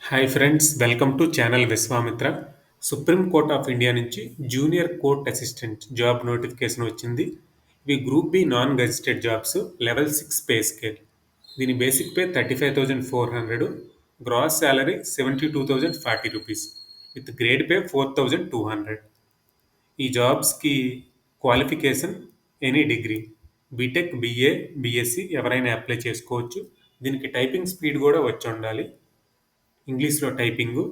Hi friends, welcome to channel Vishwamitra. Supreme court of India నుంచి junior court assistant job notification వచ్చింది. ఇవి group B non gazetted jobs, level 6 pay scale. దీని basic pay 35,400, gross salary 72,040 rupees, with grade pay 4,200. ఈ జాబ్స్కి qualification any degree, BTech, BA, BSc ఎవరైనా apply చేసుకోవచ్చు. దీనికి typing speed కూడా వచ్చి ఉండాలి. ఇంగ్లీష్లో typing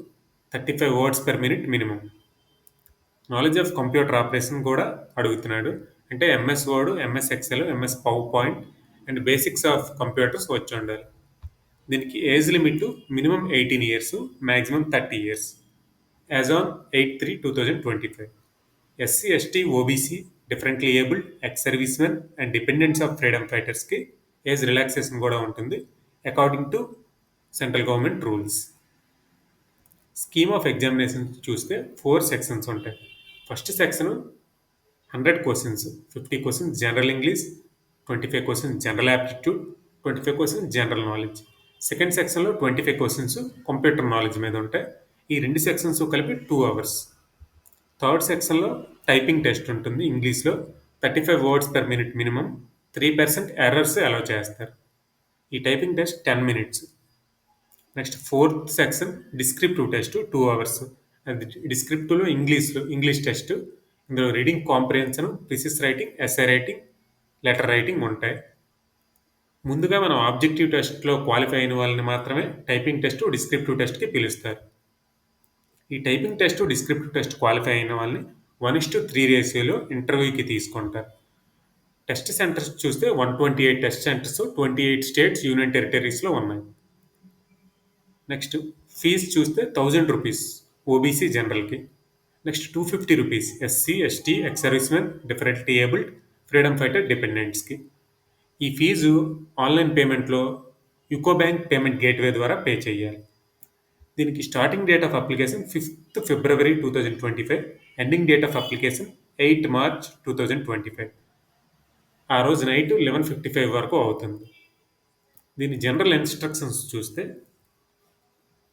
35 words per minute minimum. Knowledge of computer operation కూడా అడుగుతున్నాడు. అంటే MS Word, MS Excel, MS PowerPoint and basics of computers వచ్చి ఉండాలి. దీనికి age limit minimum 18 years, maximum 30 years. As on 8/3/2025. SC, ST, OBC, differently abled, ex servicemen and dependents of freedom ఫైటర్స్కి age relaxation కూడా ఉంటుంది according to central government rules. Scheme of examination చూస్తే 4 sections ఉంటాయి. First section 100 questions, 50 questions general English, 25 questions general aptitude, 25 questions general knowledge. Second సెక్షన్లో 25 questions computer knowledge మీద ఉంటాయి. ఈ రెండు సెక్షన్స్ కలిపి 2 అవర్స్. థర్డ్ సెక్షన్లో టైపింగ్ టెస్ట్ ఉంటుంది ఇంగ్లీష్లో, 35 words per minute minimum, 3% errors allow చేస్తారు. ఈ typing test 10 minutes. Next fourth section descriptive test 2 hours. అది డిస్క్రిప్టివ్లో ఇంగ్లీష్ టెస్ట్. ఇందులో reading comprehension, precis writing, essay writing, letter writing ఉంటాయి. ముందుగా మనం ఆబ్జెక్టివ్ టెస్ట్లో క్వాలిఫై అయిన వాళ్ళని మాత్రమే టైపింగ్ టెస్ట్, డిస్క్రిప్టివ్ టెస్ట్కి పిలుస్తారు. ఈ typing test, descriptive test qualify అయిన వాళ్ళని 1:3 రేషియోలో ఇంటర్వ్యూకి తీసుకుంటారు. టెస్ట్ సెంటర్స్ చూస్తే 128 టెస్ట్ సెంటర్స్ 28 స్టేట్స్, యూనియన్ టెరిటరీస్లో ఉన్నాయి. నెక్స్ట్ ఫీజు చూస్తే 1000 రూపీస్ ఓబీసీ జనరల్కి. Next 250 rupees SC, ST, ex servicemen, differently abled, freedom fighter డిపెండెంట్స్కి. ఈ ఫీజు ఆన్లైన్ పేమెంట్లో యూకో బ్యాంక్ పేమెంట్ గేట్వే ద్వారా పే చేయాలి. దీనికి starting date of application 5th February 2025, ending date of application 8 March 2025. ఆ రోజు night 11:55 వరకు అవుతుంది. దీని జనరల్ ఇన్స్ట్రక్షన్స్ చూస్తే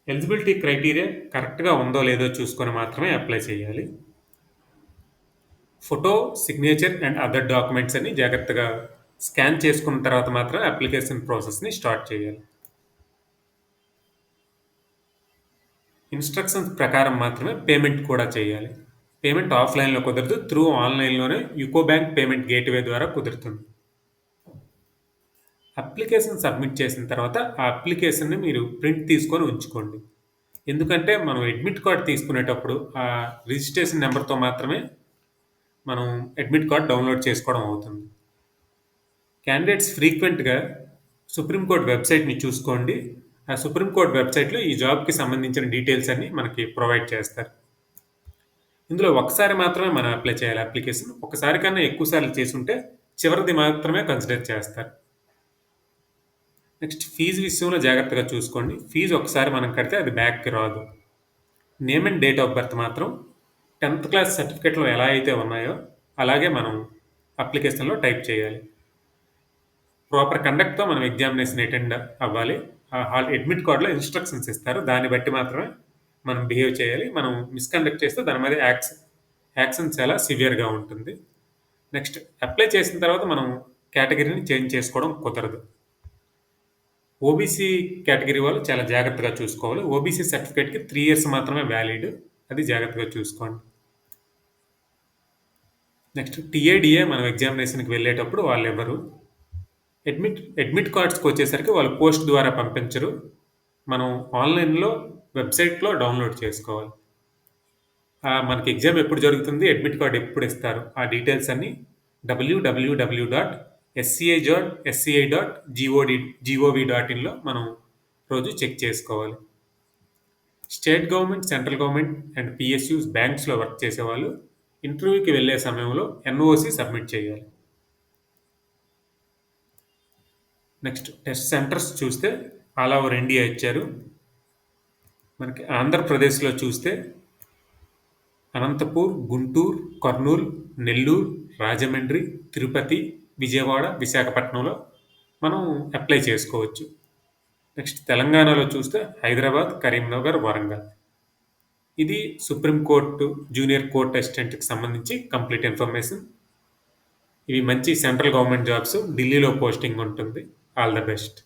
ఎలిజిబిలిటీ క్రైటీరియా కరెక్ట్గా ఉందో లేదో చూసుకొని మాత్రమే అప్లై చేయాలి. Photo, signature and other documents అన్ని జాగ్రత్తగా స్కాన్ చేసుకున్న తర్వాత మాత్రమే అప్లికేషన్ ప్రాసెస్ని స్టార్ట్ చేయాలి. ఇన్స్ట్రక్షన్స్ ప్రకారం మాత్రమే పేమెంట్ కూడా చేయాలి. పేమెంట్ ఆఫ్లైన్లో కుదరదు, త్రూ ఆన్లైన్లోనే యూకో బ్యాంక్ పేమెంట్ గేట్వే ద్వారా కుదురుతుంది. అప్లికేషన్ సబ్మిట్ చేసిన తర్వాత ఆ అప్లికేషన్ని మీరు ప్రింట్ తీసుకొని ఉంచుకోండి. ఎందుకంటే మనం అడ్మిట్ కార్డ్ తీసుకునేటప్పుడు ఆ రిజిస్ట్రేషన్ నెంబర్తో మాత్రమే మనం అడ్మిట్ కార్డ్ డౌన్లోడ్ చేసుకోవడం అవుతుంది. క్యాండిడేట్స్ ఫ్రీక్వెంట్గా సుప్రీంకోర్టు వెబ్సైట్ని చూసుకోండి. ఆ సుప్రీంకోర్టు వెబ్సైట్లో ఈ జాబ్కి సంబంధించిన డీటెయిల్స్ అన్ని మనకి ప్రొవైడ్ చేస్తారు. ఇందులో ఒకసారి మాత్రమే మనం అప్లై చేయాలి అప్లికేషన్. ఒకసారి కన్నా ఎక్కువ సార్లు చేసుంటే చివరిది మాత్రమే కన్సిడర్ చేస్తారు. నెక్స్ట్ ఫీజు విషయంలో జాగ్రత్తగా చూసుకోండి. ఫీజు ఒకసారి మనం కడితే అది బ్యాక్కి రాదు. Name and date of birth మాత్రం 10th క్లాస్ సర్టిఫికేట్లో ఎలా అయితే ఉన్నాయో అలాగే మనం అప్లికేషన్లో టైప్ చేయాలి. ప్రాపర్ కండక్ట్తో మనం ఎగ్జామినేషన్ అటెండ్ అవ్వాలి. అడ్మిట్ కార్డులో ఇన్స్ట్రక్షన్స్ ఇస్తారు, దాన్ని బట్టి మాత్రమే మనం బిహేవ్ చేయాలి. మనం మిస్కండక్ట్ చేస్తే దాని మీద యాక్షన్ చాలా సివియర్గా ఉంటుంది. నెక్స్ట్ అప్లై చేసిన తర్వాత మనం కేటగిరీని చేంజ్ చేసుకోవడం కుదరదు. ఓబీసీ కేటగిరీ వాళ్ళు చాలా జాగ్రత్తగా చూసుకోవాలి. ఓబీసీ సర్టిఫికేట్కి 3 years మాత్రమే వ్యాలిడ్, అది జాగ్రత్తగా చూసుకోండి. నెక్స్ట్ టీఏడిఏ మనం ఎగ్జామినేషన్కి వెళ్ళేటప్పుడు వాళ్ళు ఎవరు అడ్మిట్ కార్డ్స్కి వచ్చేసరికి వాళ్ళు పోస్ట్ ద్వారా పంపించరు. మనం ఆన్లైన్లో వెబ్సైట్లో డౌన్లోడ్ చేసుకోవాలి. మనకి ఎగ్జామ్ ఎప్పుడు జరుగుతుంది, అడ్మిట్ కార్డ్ ఎప్పుడు ఇస్తారు, ఆ డీటెయిల్స్ అన్ని www.sci.gov.in మనం రోజు చెక్ చేసుకోవాలి. State government, central government and PSUs, బ్యాంక్స్లో వర్క్ చేసేవాళ్ళు ఇంటర్వ్యూకి వెళ్ళే సమయంలో ఎన్ఓసి సబ్మిట్ చేయాలి. నెక్స్ట్ టెస్ట్ సెంటర్స్ చూస్తే ఆల్ ఓవర్ ఇండియా ఇచ్చారు. మనకి ఆంధ్రప్రదేశ్లో చూస్తే అనంతపూర్, గుంటూరు, కర్నూలు, నెల్లూరు, రాజమండ్రి, తిరుపతి, విజయవాడ, విశాఖపట్నంలో మనం అప్లై చేసుకోవచ్చు. నెక్స్ట్ తెలంగాణలో చూస్తే హైదరాబాద్, కరీంనగర్, వరంగల్. ఇది సుప్రీం కోర్టు జూనియర్ కోర్ట్ అసిస్టెంట్కి సంబంధించి కంప్లీట్ ఇన్ఫర్మేషన్. ఇవి మంచి సెంట్రల్ గవర్నమెంట్ జాబ్స్. ఢిల్లీలో పోస్టింగ్ ఉంటుంది. All the best.